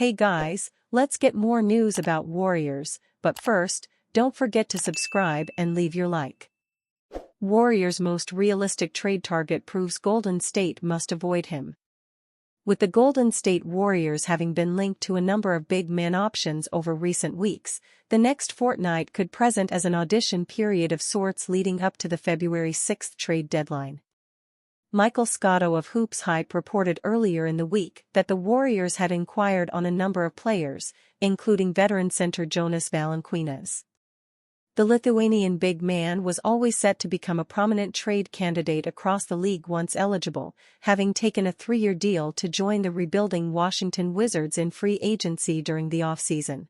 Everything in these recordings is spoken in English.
Hey guys, let's get more news about Warriors, but first, don't forget to subscribe and leave your like. Warriors' most realistic trade target proves Golden State must avoid him. With the Golden State Warriors having been linked to a number of big man options over recent weeks, the next fortnight could present as an audition period of sorts leading up to the February 6 trade deadline. Michael Scotto of Hoops Hype reported earlier in the week that the Warriors had inquired on a number of players, including veteran center Jonas Valanciunas. The Lithuanian big man was always set to become a prominent trade candidate across the league once eligible, having taken a 3-year deal to join the rebuilding Washington Wizards in free agency during the offseason.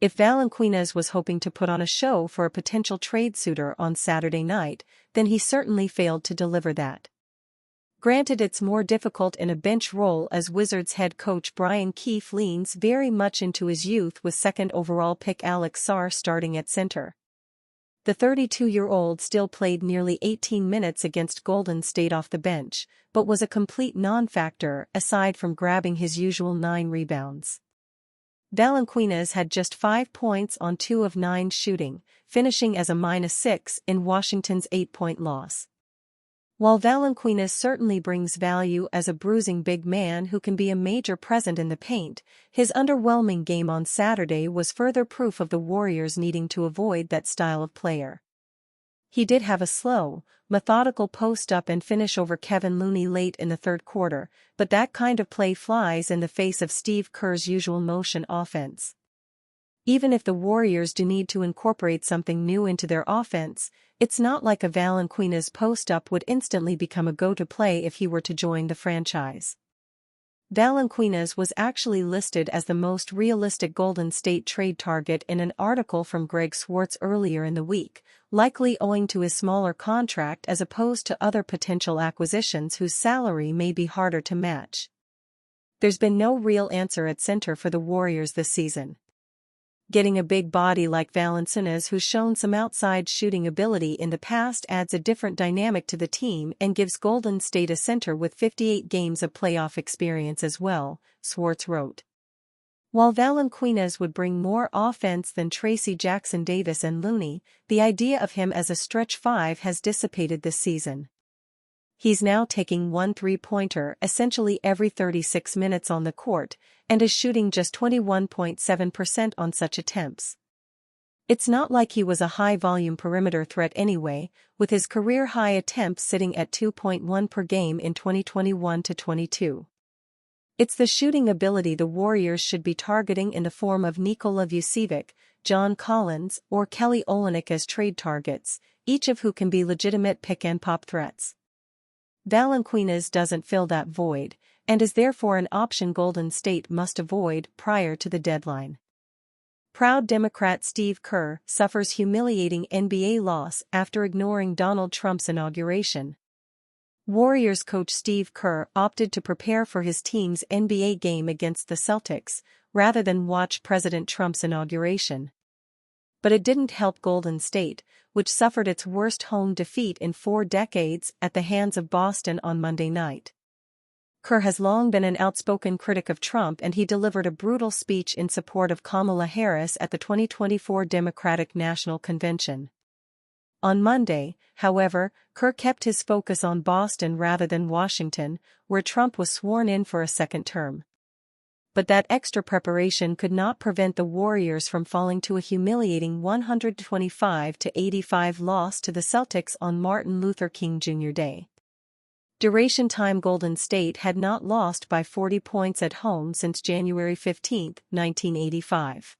If Valanciunas was hoping to put on a show for a potential trade suitor on Saturday night, then he certainly failed to deliver that. Granted, it's more difficult in a bench role as Wizards head coach Brian Keefe leans very much into his youth with second overall pick Alex Sarr starting at center. The 32-year-old still played nearly 18 minutes against Golden State off the bench, but was a complete non-factor aside from grabbing his usual 9 rebounds. Valanciunas had just 5 points on 2 of 9 shooting, finishing as a -6 in Washington's 8-point loss. While Valanciunas certainly brings value as a bruising big man who can be a major presence in the paint, his underwhelming game on Saturday was further proof of the Warriors needing to avoid that style of player. He did have a slow, methodical post-up and finish over Kevin Looney late in the third quarter, but that kind of play flies in the face of Steve Kerr's usual motion offense. Even if the Warriors do need to incorporate something new into their offense, it's not like a Valanciunas post-up would instantly become a go-to play if he were to join the franchise. Valanciunas was actually listed as the most realistic Golden State trade target in an article from Greg Swartz earlier in the week, likely owing to his smaller contract as opposed to other potential acquisitions whose salary may be harder to match. There's been no real answer at center for the Warriors this season. Getting a big body like Valanciunas who's shown some outside shooting ability in the past adds a different dynamic to the team and gives Golden State a center with 58 games of playoff experience as well, Swartz wrote. While Valanciunas would bring more offense than Tracy Jackson-Davis and Looney, the idea of him as a stretch 5 has dissipated this season. He's now taking 1 3-pointer essentially every 36 minutes on the court, and is shooting just 21.7% on such attempts. It's not like he was a high-volume perimeter threat anyway, with his career-high attempts sitting at 2.1 per game in 2021-22. It's the shooting ability the Warriors should be targeting in the form of Nikola Vucevic, John Collins, or Kelly Olynyk as trade targets, each of who can be legitimate pick-and-pop threats. Valanciunas doesn't fill that void, and is therefore an option Golden State must avoid prior to the deadline. Proud Democrat Steve Kerr suffers humiliating NBA loss after ignoring Donald Trump's inauguration. Warriors coach Steve Kerr opted to prepare for his team's NBA game against the Celtics, rather than watch President Trump's inauguration. But it didn't help Golden State, which suffered its worst home defeat in 4 decades at the hands of Boston on Monday night. Kerr has long been an outspoken critic of Trump, and he delivered a brutal speech in support of Kamala Harris at the 2024 Democratic National Convention. On Monday, however, Kerr kept his focus on Boston rather than Washington, where Trump was sworn in for a second term. But that extra preparation could not prevent the Warriors from falling to a humiliating 125-85 loss to the Celtics on Martin Luther King Jr. Day. Duration time Golden State had not lost by 40 points at home since January 15, 1985.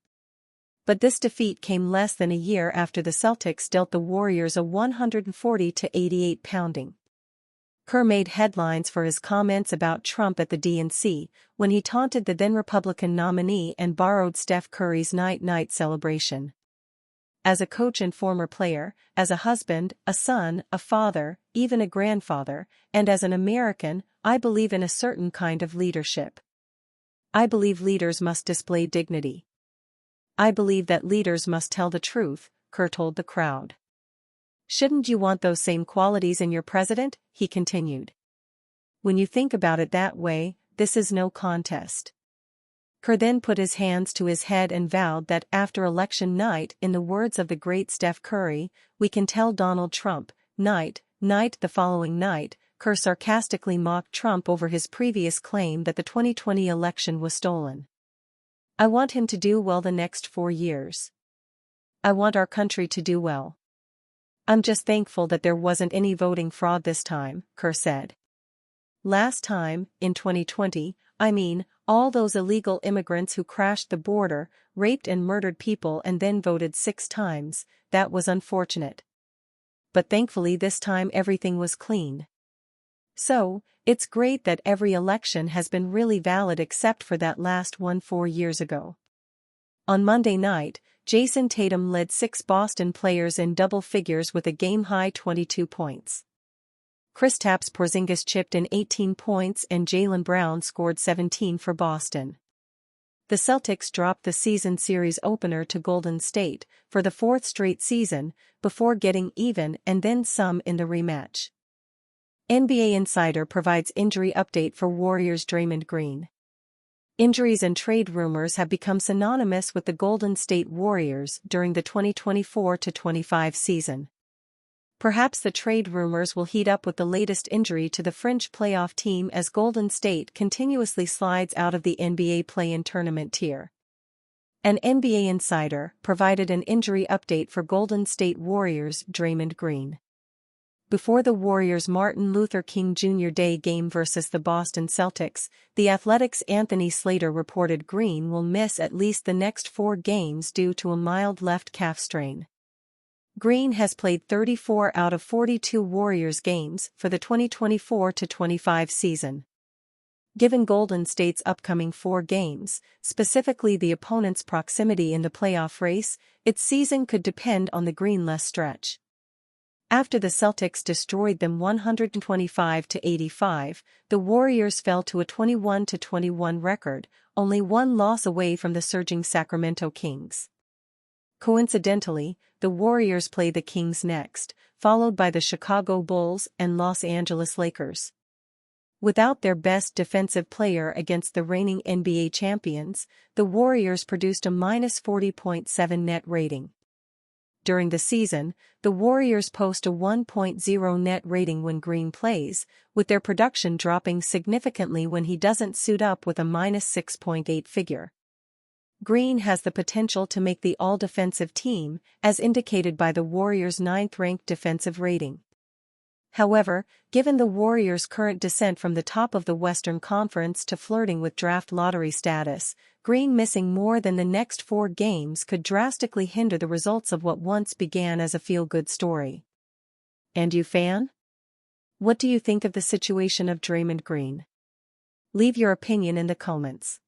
But this defeat came less than a year after the Celtics dealt the Warriors a 140-88 pounding. Kerr made headlines for his comments about Trump at the DNC, when he taunted the then-Republican nominee and borrowed Steph Curry's night-night celebration. As a coach and former player, as a husband, a son, a father, even a grandfather, and as an American, I believe in a certain kind of leadership. I believe leaders must display dignity. I believe that leaders must tell the truth, Kerr told the crowd. Shouldn't you want those same qualities in your president? He continued. When you think about it that way, this is no contest. Kerr then put his hands to his head and vowed that after election night, in the words of the great Steph Curry, we can tell Donald Trump, night. The following night, Kerr sarcastically mocked Trump over his previous claim that the 2020 election was stolen. I want him to do well the next 4 years. I want our country to do well. I'm just thankful that there wasn't any voting fraud this time, Kerr said. Last time, in 2020, all those illegal immigrants who crashed the border, raped and murdered people and then voted 6 times, that was unfortunate. But thankfully this time everything was clean. So, it's great that every election has been really valid except for that last one 4 years ago. On Monday night, Jason Tatum led 6 Boston players in double figures with a game-high 22 points. Kristaps Porzingis chipped in 18 points and Jaylen Brown scored 17 for Boston. The Celtics dropped the season series opener to Golden State for the 4th straight season, before getting even and then some in the rematch. NBA Insider provides injury update for Warriors' Draymond Green. Injuries and trade rumors have become synonymous with the Golden State Warriors during the 2024-25 season. Perhaps the trade rumors will heat up with the latest injury to the fringe playoff team as Golden State continuously slides out of the NBA play-in tournament tier. An NBA Insider provided an injury update for Golden State Warriors' Draymond Green. Before the Warriors' Martin Luther King Jr. Day game versus the Boston Celtics, The Athletic's Anthony Slater reported Green will miss at least the next 4 games due to a mild left calf strain. Green has played 34 out of 42 Warriors games for the 2024-25 season. Given Golden State's upcoming 4 games, specifically the opponent's proximity in the playoff race, its season could depend on the Green-less stretch. After the Celtics destroyed them 125-85, the Warriors fell to a 21-21 record, only 1 loss away from the surging Sacramento Kings. Coincidentally, the Warriors play the Kings next, followed by the Chicago Bulls and Los Angeles Lakers. Without their best defensive player against the reigning NBA champions, the Warriors produced a -40.7 net rating. During the season, the Warriors post a 1.0 net rating when Green plays, with their production dropping significantly when he doesn't suit up with a -6.8 figure. Green has the potential to make the all-defensive team, as indicated by the Warriors' 9th-ranked defensive rating. However, given the Warriors' current descent from the top of the Western Conference to flirting with draft lottery status, Green missing more than the next 4 games could drastically hinder the results of what once began as a feel-good story. And you, fan? What do you think of the situation of Draymond Green? Leave your opinion in the comments.